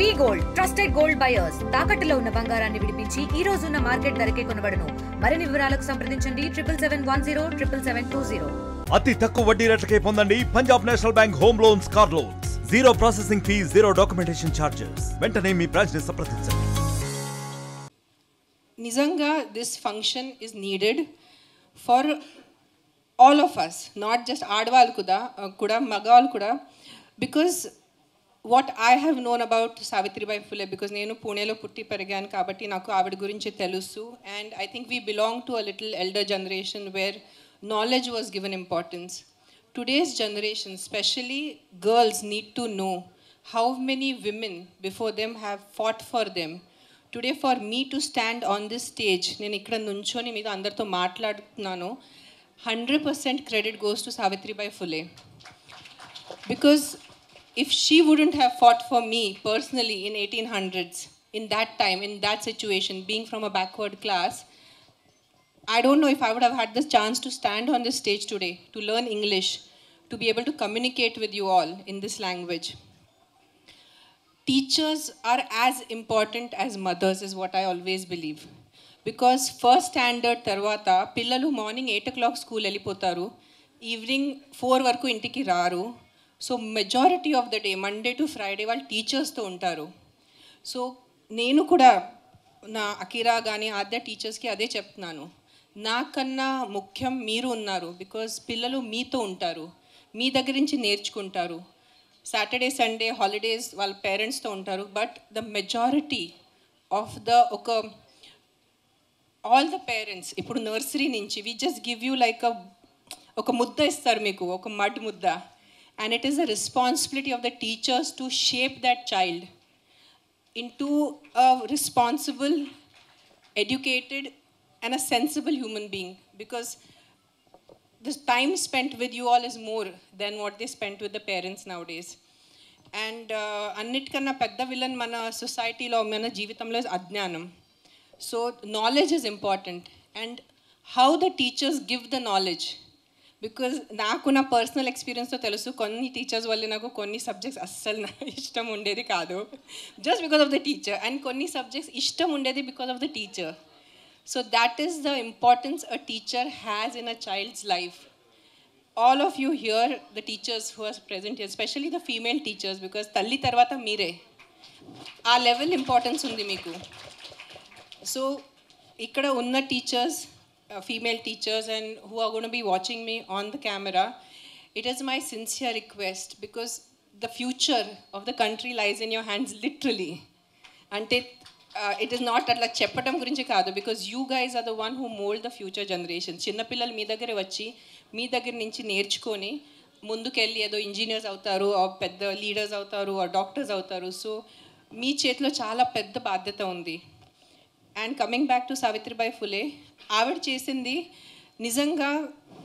వి gold trusted gold buyers తాకట్టులో ఉన్న బంగారాన్ని విడిపించి ఈ రోజు ఉన్న మార్కెట్ ధరకే కొనబడును. మరిన్ని వివరాలకు సంప్రదించండి 7771077720. అతి తక్కువ వడ్డీ రేట్లకే పొందండి Punjab national bank home loans, car loans. Zero processing fee, zero documentation charges. వెంటనే మీ బ్రాంచ్ ని సంప్రదించండి. నిజంగా this function is needed for all of us, not just ఆడవాళ్ళు కూడా మగవాళ్ళు కూడా. Because what I have known about Savitribai Phule, because నేను పూణేలో పుట్టి పెరిగాను కాబట్టి నాకు ఆవిడ గురించి తెలుసు. And I think we belong to a little elder generation where knowledge was given importance. Today's generation, especially girls, need to know how many women before them have fought for them. Today for me to stand on this stage, నేను ఇక్కడ నుంచొని మీతో అందరితో మాట్లాడుతున్నాను, 100% credit goes to Savitribai Phule. Because if she wouldn't have fought for me personally in 1800s, in that time, in that situation, being from a backward class, I don't know if I would have had this chance to stand on this stage today, to learn English, to be able to communicate with you all in this language. Teachers are as important as mothers is what I always believe. Because first standard tarvata, pillalu morning 8 o'clock school వెళ్ళిపోతారు, evening 4 వరకు ఇంటికి రారు. So majority of the day, Monday to Friday, వాళ్ళు టీచర్స్తో ఉంటారు. So నేను కూడా నా Akira కానీ ఆద్య టీచర్స్కి అదే చెప్తున్నాను, నాకన్నా ముఖ్యం మీరు ఉన్నారు. బికాజ్ పిల్లలు మీతో ఉంటారు, మీ దగ్గర నుంచి నేర్చుకుంటారు. సాటర్డే సండే హాలిడేస్ వాళ్ళ పేరెంట్స్తో ఉంటారు. But the majority of the all the parents ఇప్పుడు నర్సరీ నుంచి we just give you like ఒక ముద్ద ఇస్తారు మీకు, ఒక మడ్ ముద్ద. And it is the responsibility of the teachers to shape that child into a responsible, educated and a sensible human being, because the time spent with you all is more than what they spent with the parents nowadays. And annitkana pedda villain mana society lo mana jeevitamlo is ajnanam. So knowledge is important, and how the teachers give the knowledge. Because నాకు నా personal ఎక్స్పీరియన్స్తో తెలుసు, కొన్ని teachers వల్ల నాకు కొన్ని subjects అస్సలు ఇష్టం ఉండేది కాదు, just because of the teacher. And కొన్ని సబ్జెక్ట్స్ ఇష్టం ఉండేది because of the teacher. So that is the importance a teacher has in a child's life. All of you here, the teachers who are present here, especially the female teachers, because తల్లి తర్వాత మీరే, ఆ level importance ఉంది మీకు. So ఇక్కడ ఉన్న teachers, female teachers, and who are going to be watching me on the camera, it is my sincere request, because the future of the country lies in your hands, literally. Ante it is not atla cheppatam gurinchi kaadu, because you guys are the one who mold the future generations. Chinna pillalu mee daggare vachi mee daggara nunchi నేర్చుకొని ముందుకెళ్ళి ఏదో engineers అవుతారు, పెద్ద leaders అవుతారు, doctors అవుతారు. So మీ చేతిలో చాలా పెద్ద బాధ్యత ఉంది. And coming back to Savitribai Phule, ఆవిడ చేసింది నిజంగా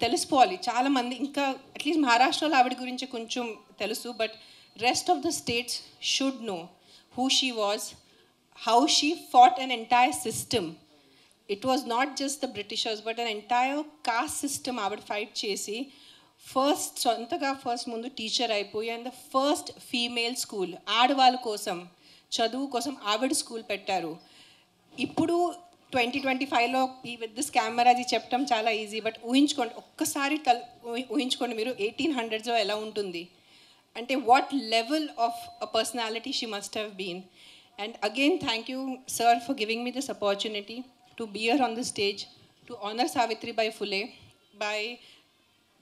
తెలుసుకోవాలి చాలామంది. ఇంకా అట్లీస్ట్ మహారాష్ట్రలో ఆవిడ గురించి కొంచెం తెలుసు, but rest of the states should know who she was, how she fought an entire system. It was not just the Britishers, but an entire cost system ఆవిడ ఫైట్ చేసి సొంతగా ఫస్ట్ ముందు టీచర్ అయిపోయి, and the first female school ఆడవాళ్ళ కోసం చదువు కోసం ఆవిడ స్కూల్ పెట్టారు. ఇప్పుడు 2025లో ఈ విత్ దిస్ కెమెరా అది చెప్పడం చాలా ఈజీ, బట్ ఊహించుకోండి, ఒక్కసారి ఊహించుకోండి మీరు 1800స్లో ఎలా ఉంటుంది అంటే what level of a personality she must have been. And again thank you sir for giving me this opportunity to be here on this stage to honour Savitribai Phule by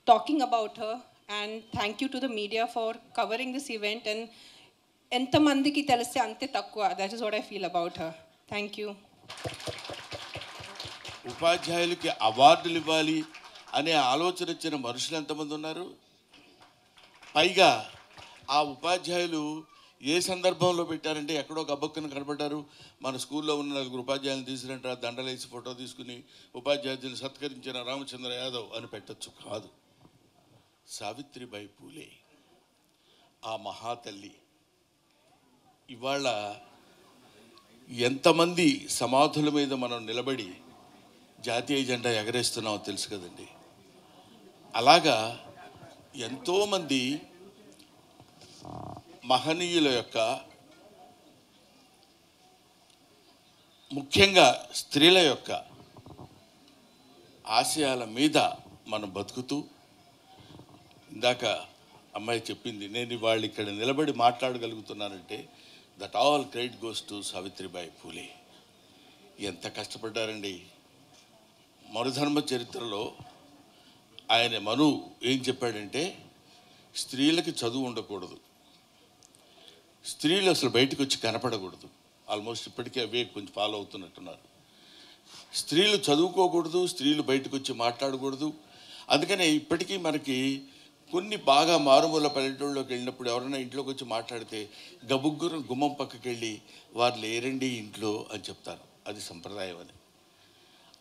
talking about her. And thank you to the media for covering this event. And ఎంతమందికి తెలిస్తే అంతే తక్కువ, that is what I feel about her. Thank you. ఉపాధ్యాయులకి అవార్డులు ఇవ్వాలి అనే ఆలోచన వచ్చిన మనుషులు ఎంతమంది ఉన్నారు? పైగా ఆ ఉపాధ్యాయులు ఏ సందర్భంలో పెట్టారంటే ఎక్కడో గబ్బక్కున కనబడ్డారు, మన స్కూల్లో ఉన్న 4 ఉపాధ్యాయులను తీసుకురంటారు, దండలేసి ఫోటో తీసుకుని ఉపాధ్యాయులను సత్కరించిన రామచంద్ర యాదవ్ అని పెట్టచ్చు. కాదు, సావిత్రిబాయి పూలే ఆ మహాతల్లి ఇవాళ ఎంతమంది సమాధుల మీద మనం నిలబడి జాతీయ జెండా ఎగరేస్తున్నామో తెలుసు కదండి. అలాగా ఎంతోమంది మహనీయుల యొక్క ముఖ్యంగా స్త్రీల యొక్క ఆశయాల మీద మనం బతుకుతూ, ఇందాక అమ్మాయి చెప్పింది, నేను వాళ్ళు ఇక్కడ నిలబడి మాట్లాడగలుగుతున్నానంటే that all credit goes to Savitribai Phule. ఎంత కష్టపడ్డారండి. మనుధర్మ చరిత్రలో ఆయన మను ఏం చెప్పాడంటే, స్త్రీలకి చదువు ఉండకూడదు, స్త్రీలు అసలు బయటకు వచ్చి కనపడకూడదు. ఆల్మోస్ట్ ఇప్పటికే అవే కొంచెం ఫాలో అవుతున్నట్టున్నారు. స్త్రీలు చదువుకోకూడదు, స్త్రీలు బయటకు వచ్చి మాట్లాడకూడదు. అందుకనే ఇప్పటికీ మనకి కొన్ని బాగా మారుమూల పల్లెటూళ్ళలోకి వెళ్ళినప్పుడు ఎవరైనా ఇంట్లోకి వచ్చి మాట్లాడితే గబుగ్గురు గుమ్మం పక్కకి వెళ్ళి వారు లేరండి ఇంట్లో అని చెప్తారు. అది సంప్రదాయం అని.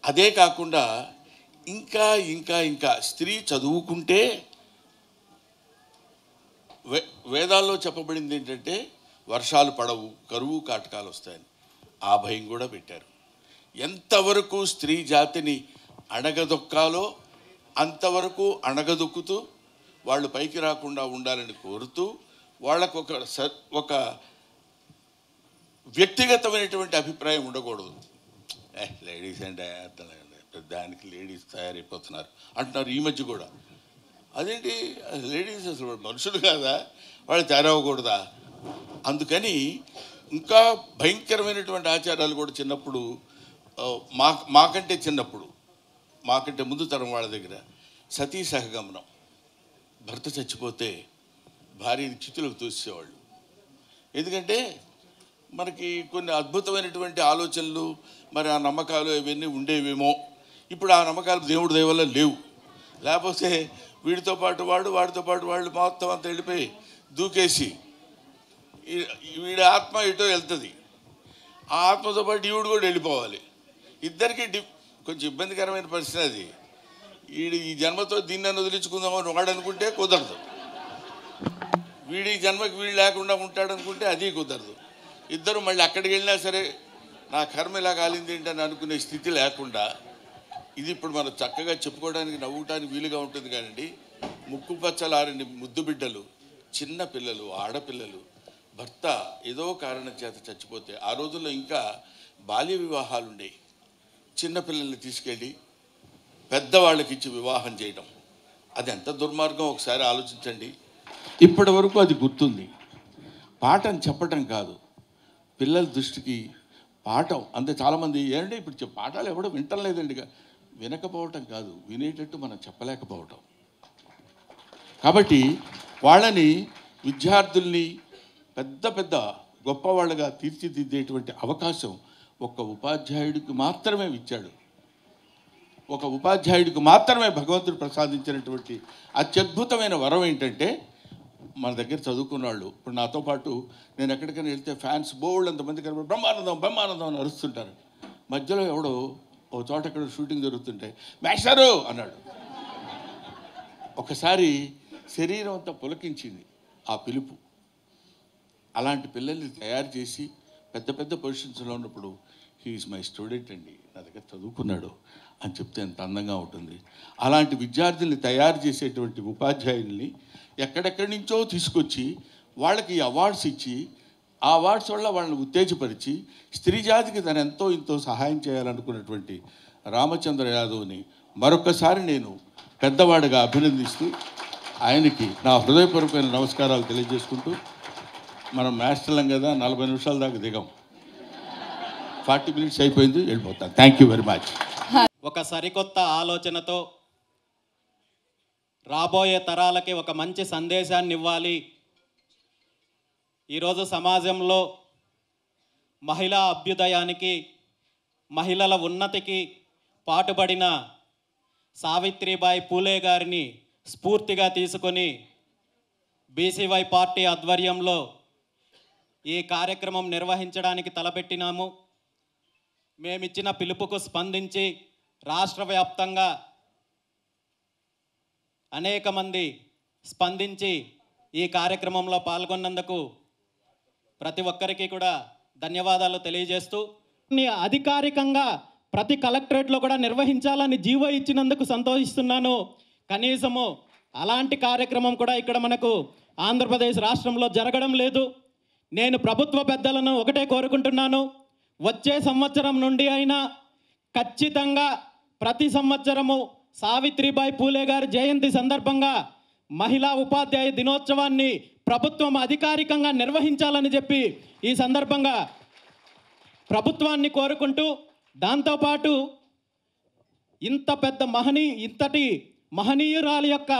అదే కాకుండా ఇంకా ఇంకా ఇంకా స్త్రీ చదువుకుంటే వేదాల్లో చెప్పబడింది ఏంటంటే వర్షాలు పడవు, కరువు కాటకాలు వస్తాయని. ఆ భయం కూడా పెట్టారు. ఎంతవరకు స్త్రీ జాతిని అణగదొక్కాలో అంతవరకు అణగదొక్కుతూ వాళ్ళు పైకి రాకుండా ఉండాలని కోరుతూ వాళ్ళకు ఒక వ్యక్తిగతమైనటువంటి అభిప్రాయం ఉండకూడదు. లేడీస్ అంటే దానికి లేడీస్ తయారైపోతున్నారు అంటున్నారు ఈ మధ్య కూడా. అదేంటి లేడీస్ అసలు మనుషులు కాదా, వాళ్ళు తయారవ్వకూడదా? అందుకని ఇంకా భయంకరమైనటువంటి ఆచారాలు కూడా చిన్నప్పుడు మాకంటే ముందు తరం వాళ్ళ దగ్గర సతీ సహగమనం. భర్త చచ్చిపోతే భార్యని చితులకు తోసేవాళ్ళు. ఎందుకంటే మనకి కొన్ని అద్భుతమైనటువంటి ఆలోచనలు, మరి ఆ నమ్మకాలు ఇవన్నీ ఉండేవేమో. ఇప్పుడు ఆ నమ్మకాలు దేవుడి దయ వల్ల లేవు. లేకపోతే వీడితో పాటు వాడితో పాటు వాళ్ళు మొత్తం అంతా వెళ్ళిపోయి దూకేసి వీడి ఆత్మ ఇటో వెళ్తుంది, ఆ ఆత్మతో పాటు ఈవిడు కూడా వెళ్ళిపోవాలి. ఇద్దరికి కొంచెం ఇబ్బందికరమైన పరిస్థితి అది. ఈ జన్మతో దీన్ని వదిలించుకుందామని వాడు అనుకుంటే కుదరదు, వీడి జన్మకి వీడు లేకుండా ఉంటాడనుకుంటే అది కుదరదు. ఇద్దరు మళ్ళీ అక్కడికి వెళ్ళినా సరే నా కర్మ ఇలా కాలింది ఏంటని అనుకునే స్థితి లేకుండా, ఇది ఇప్పుడు మనం చక్కగా చెప్పుకోవడానికి నవ్వుటానికి వీలుగా ఉంటుంది. కానీ ముక్కు పచ్చలారని ముద్దు బిడ్డలు, చిన్న పిల్లలు, ఆడపిల్లలు భర్త ఏదో కారణం చేత చచ్చిపోతే, ఆ రోజుల్లో ఇంకా బాల్య వివాహాలు ఉండేవి. చిన్నపిల్లల్ని తీసుకెళ్ళి పెద్దవాళ్ళకి ఇచ్చి వివాహం చేయడం, అది ఎంత దుర్మార్గం ఒకసారి ఆలోచించండి. ఇప్పటి వరకు అది గుర్తుంది. పాఠం చెప్పటం కాదు, పిల్లల దృష్టికి పాఠం. అంతే చాలామంది ఏంటంటే ఇప్పుడు పాఠాలు ఎవడో వింటం లేదండి. వినకపోవటం కాదు, వినేటట్టు మనం చెప్పలేకపోవటం. కాబట్టి వాళ్ళని, విద్యార్థుల్ని పెద్ద పెద్ద గొప్పవాళ్ళగా తీర్చిదిద్దేటువంటి అవకాశం ఒక ఉపాధ్యాయుడికి మాత్రమే ఇచ్చాడు. ఒక ఉపాధ్యాయుడికి మాత్రమే భగవంతుడు ప్రసాదించినటువంటి అత్యద్భుతమైన వరం ఏంటంటే, మన దగ్గర చదువుకున్న వాళ్ళు ఇప్పుడు నాతో పాటు నేను ఎక్కడికైనా వెళ్తే ఫ్యాన్స్ బోల్డ్ అంతమంది కనబడి బ్రహ్మానందం అని అరుస్తుంటారు. మధ్యలో ఎవడో ఒక చోట ఎక్కడ షూటింగ్ జరుగుతుంటే మేస్టారు అన్నాడు. ఒకసారి శరీరం అంతా పులకించింది ఆ పిలుపు. అలాంటి పిల్లల్ని తయారు చేసి పెద్ద పెద్ద పొజిషన్స్లో ఉన్నప్పుడు హీఈస్ మై స్టూడెంట్ అండి, నా దగ్గర చదువుకున్నాడు అని చెప్తే ఎంత అందంగా ఉంటుంది. అలాంటి విద్యార్థుల్ని తయారు చేసేటువంటి ఉపాధ్యాయుల్ని ఎక్కడెక్కడి నుంచో తీసుకొచ్చి వాళ్ళకి అవార్డ్స్ ఇచ్చి, ఆ అవార్డ్స్ వల్ల వాళ్ళని ఉత్తేజపరిచి స్త్రీ జాతికి తను ఎంతో ఇంతో సహాయం చేయాలనుకున్నటువంటి రామచంద్ర యాదవ్ని మరొకసారి నేను పెద్దవాడిగా అభినందిస్తూ ఆయనకి నా హృదయపూర్వకమైన నమస్కారాలు తెలియజేసుకుంటూ, మనం మాస్టర్లం కదా 40 నిమిషాల దాకా దిగాం, 40 మినిట్స్ అయిపోయింది, వెళ్ళిపోతాను. Thank you very much. ఒక సరికొత్త ఆలోచనతో రాబోయే తరాలకి ఒక మంచి సందేశాన్ని ఇవ్వాలి. ఈరోజు సమాజంలో మహిళా అభ్యుదయానికి, మహిళల ఉన్నతికి పాటుపడిన సావిత్రిబాయి పూలే గారిని స్ఫూర్తిగా తీసుకొని బీసీవై పార్టీ ఆధ్వర్యంలో ఈ కార్యక్రమం నిర్వహించడానికి తలపెట్టినాము. మేమిచ్చిన పిలుపుకు స్పందించి రాష్ట్ర వ్యాప్తంగా అనేక మంది స్పందించి ఈ కార్యక్రమంలో పాల్గొన్నందుకు ప్రతి ఒక్కరికి కూడా ధన్యవాదాలు తెలియజేస్తూ, అధికారికంగా ప్రతి కలెక్టరేట్లో కూడా నిర్వహించాలని జీవో ఇచ్చినందుకు సంతోషిస్తున్నాను. కనీసము అలాంటి కార్యక్రమం కూడా ఇక్కడ మనకు ఆంధ్రప్రదేశ్ రాష్ట్రంలో జరగడం లేదు. నేను ప్రభుత్వ పెద్దలను ఒకటే కోరుకుంటున్నాను, వచ్చే సంవత్సరం నుండి అయినా ఖచ్చితంగా ప్రతి సంవత్సరము సావిత్రిబాయి పూలే గారి జయంతి సందర్భంగా మహిళా ఉపాధ్యాయ దినోత్సవాన్ని ప్రభుత్వం అధికారికంగా నిర్వహించాలని చెప్పి ఈ సందర్భంగా ప్రభుత్వాన్ని కోరుకుంటూ, దాంతోపాటు ఇంతటి మహనీయురాలి యొక్క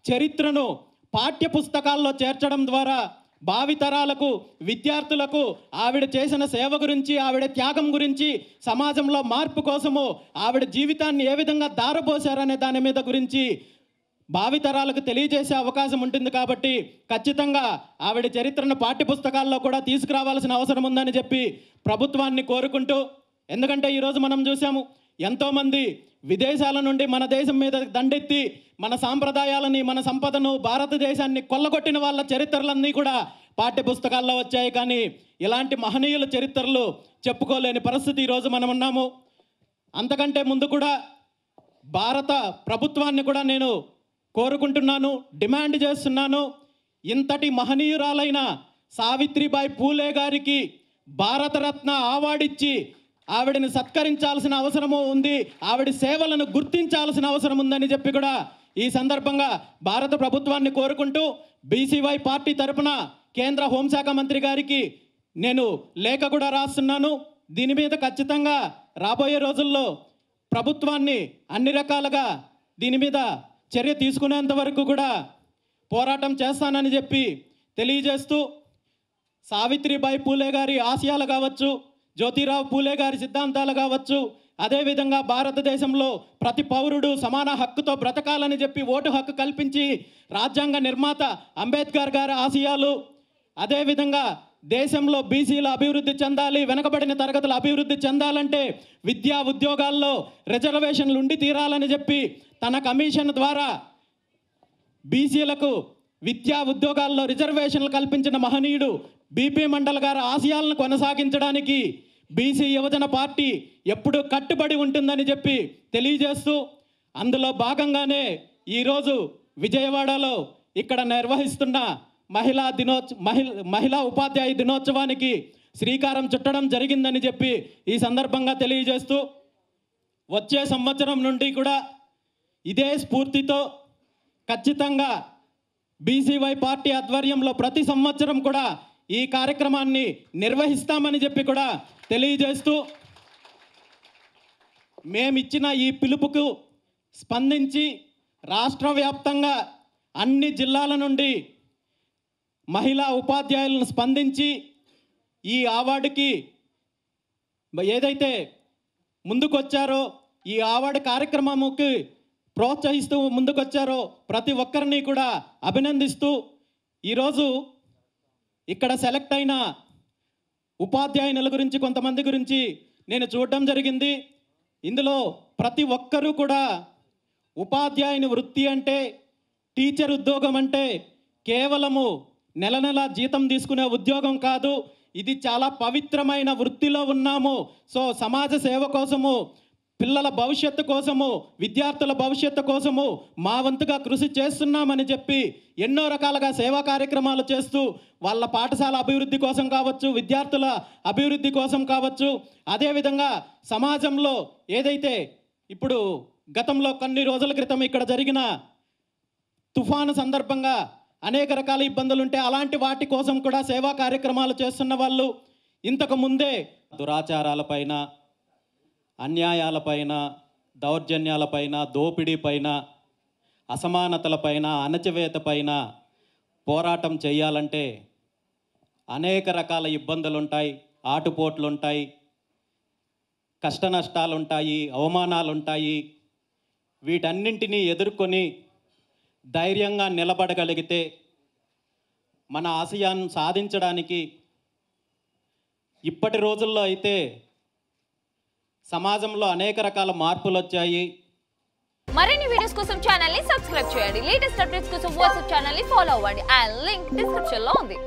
చరిత్రను పాఠ్యపుస్తకాల్లో చేర్చడం ద్వారా భావితరాలకు, విద్యార్థులకు ఆవిడ చేసిన సేవ గురించి, ఆవిడ త్యాగం గురించి, సమాజంలో మార్పు కోసము ఆవిడ జీవితాన్ని ఏ విధంగా దారపోశారనే దాని మీద గురించి భావితరాలకు తెలియజేసే అవకాశం ఉంటుంది. కాబట్టి ఖచ్చితంగా ఆవిడ చరిత్రను పాఠ్యపుస్తకాల్లో కూడా తీసుకురావాల్సిన అవసరం ఉందని చెప్పి ప్రభుత్వాన్ని కోరుకుంటూ, ఎందుకంటే ఈరోజు మనం చూసాము ఎంతోమంది విదేశాల నుండి మన దేశం మీద దండెత్తి మన సాంప్రదాయాలని, మన సంపదను, భారతదేశాన్ని కొల్లగొట్టిన వాళ్ళ చరిత్రలన్నీ కూడా పాఠ్యపుస్తకాల్లో వచ్చాయి. కానీ ఇలాంటి మహనీయుల చరిత్రలు చెప్పుకోలేని పరిస్థితి ఈరోజు మనం ఉన్నాము. అంతకంటే ముందు కూడా భారత ప్రభుత్వాన్ని కూడా నేను కోరుకుంటున్నాను, డిమాండ్ చేస్తున్నాను. ఇంతటి మహనీయురాలైన సావిత్రిబాయి పూలే గారికి భారతరత్న అవార్డు ఇచ్చి ఆవిడని సత్కరించాల్సిన అవసరము ఉంది, ఆవిడ సేవలను గుర్తించాల్సిన అవసరం ఉందని చెప్పి కూడా ఈ సందర్భంగా భారత ప్రభుత్వాన్ని కోరుకుంటూ, బీసీవై పార్టీ తరపున కేంద్ర హోంశాఖ మంత్రి గారికి నేను లేఖ కూడా రాస్తున్నాను. దీని మీద ఖచ్చితంగా రాబోయే రోజుల్లో ప్రభుత్వాన్ని అన్ని రకాలుగా దీని మీద చర్య తీసుకునేంత వరకు కూడా పోరాటం చేస్తానని చెప్పి తెలియజేస్తూ, సావిత్రిబాయి పూలే గారి ఆశయాలు కావచ్చు, జ్యోతిరావు పూలే గారి సిద్ధాంతాలు కావచ్చు, అదేవిధంగా భారతదేశంలో ప్రతి పౌరుడు సమాన హక్కుతో బ్రతకాలని చెప్పి ఓటు హక్కు కల్పించి రాజ్యాంగ నిర్మాత అంబేద్కర్ గారి ఆశయాలు, అదేవిధంగా దేశంలో బీసీల అభివృద్ధి చెందాలి, వెనకబడిన తరగతుల అభివృద్ధి చెందాలంటే విద్యా ఉద్యోగాల్లో రిజర్వేషన్లు ఉండి తీరాలని చెప్పి తన కమిషన్ ద్వారా బీసీలకు విద్యా ఉద్యోగాల్లో రిజర్వేషన్లు కల్పించిన మహనీయుడు బీపీ మండల్ గారి ఆశయాలను కొనసాగించడానికి బీసీ యువజన పార్టీ ఎప్పుడూ కట్టుబడి ఉంటుందని చెప్పి తెలియజేస్తూ, అందులో భాగంగానే ఈరోజు విజయవాడలో ఇక్కడ నిర్వహిస్తున్న మహిళా ఉపాధ్యాయ దినోత్సవానికి శ్రీకారం చుట్టడం జరిగిందని చెప్పి ఈ సందర్భంగా తెలియజేస్తూ, వచ్చే సంవత్సరం నుండి కూడా ఇదే స్ఫూర్తితో ఖచ్చితంగా బీసీవై పార్టీ ఆధ్వర్యంలో ప్రతి సంవత్సరం కూడా ఈ కార్యక్రమాన్ని నిర్వహిస్తామని చెప్పి కూడా తెలియజేస్తూ, మేమిచ్చిన ఈ పిలుపుకు స్పందించి రాష్ట్ర వ్యాప్తంగా అన్ని జిల్లాల నుండి మహిళా ఉపాధ్యాయులను స్పందించి ఈ అవార్డుకి ఏదైతే ముందుకొచ్చారో, ఈ అవార్డు కార్యక్రమంకి ప్రోత్సహిస్తూ ముందుకొచ్చారో ప్రతి ఒక్కరిని కూడా అభినందిస్తూ, ఈరోజు ఇక్కడ సెలెక్ట్ అయిన ఉపాధ్యాయుల గురించి కొంతమంది గురించి నేను చూడడం జరిగింది. ఇందులో ప్రతి ఒక్కరూ కూడా ఉపాధ్యాయుని వృత్తి అంటే, టీచర్ ఉద్యోగం అంటే కేవలము నెల నెల జీతం తీసుకునే ఉద్యోగం కాదు, ఇది చాలా పవిత్రమైన వృత్తిలో ఉన్నాము. సో సమాజ సేవ కోసము, పిల్లల భవిష్యత్తు కోసము, విద్యార్థుల భవిష్యత్తు కోసము మా వంతుగా కృషి చేస్తున్నామని చెప్పి ఎన్నో రకాలుగా సేవా కార్యక్రమాలు చేస్తూ వాళ్ళ పాఠశాల అభివృద్ధి కోసం కావచ్చు, విద్యార్థుల అభివృద్ధి కోసం కావచ్చు, అదేవిధంగా సమాజంలో ఏదైతే ఇప్పుడు గతంలో కొన్ని రోజుల క్రితం ఇక్కడ జరిగిన తుఫాను సందర్భంగా అనేక రకాల ఇబ్బందులు ఉంటే అలాంటి వాటి కోసం కూడా సేవా కార్యక్రమాలు చేస్తున్న వాళ్ళు ఇంతకు ముందే దురాచారాలపైన, అన్యాయాలపైన, దౌర్జన్యాలపైన, దోపిడీపైన, అసమానతలపైన, అణచివేతపైన పోరాటం చేయాలంటే అనేక రకాల ఇబ్బందులు ఉంటాయి, ఆటుపోట్లు ఉంటాయి, కష్ట నష్టాలు ఉంటాయి, అవమానాలు ఉంటాయి. వీటన్నింటినీ ఎదుర్కొని ధైర్యంగా నిలబడగలిగితే మన ఆశయాన్ని సాధించడానికి ఇప్పటి రోజుల్లో అయితే సమాజంలో అనేక రకాల మార్పులు వచ్చాయి. మరిన్ని వీడియోస్ కోసం ఛానల్ ని సబ్స్క్రైబ్ చేయండి. లేటెస్ట్ అప్డేట్స్ కోసం వాట్సాప్ ఛానల్ ని ఫాలో అవ్వండి. ఆ లింక్ డిస్క్రిప్షన్ లో ఉంది.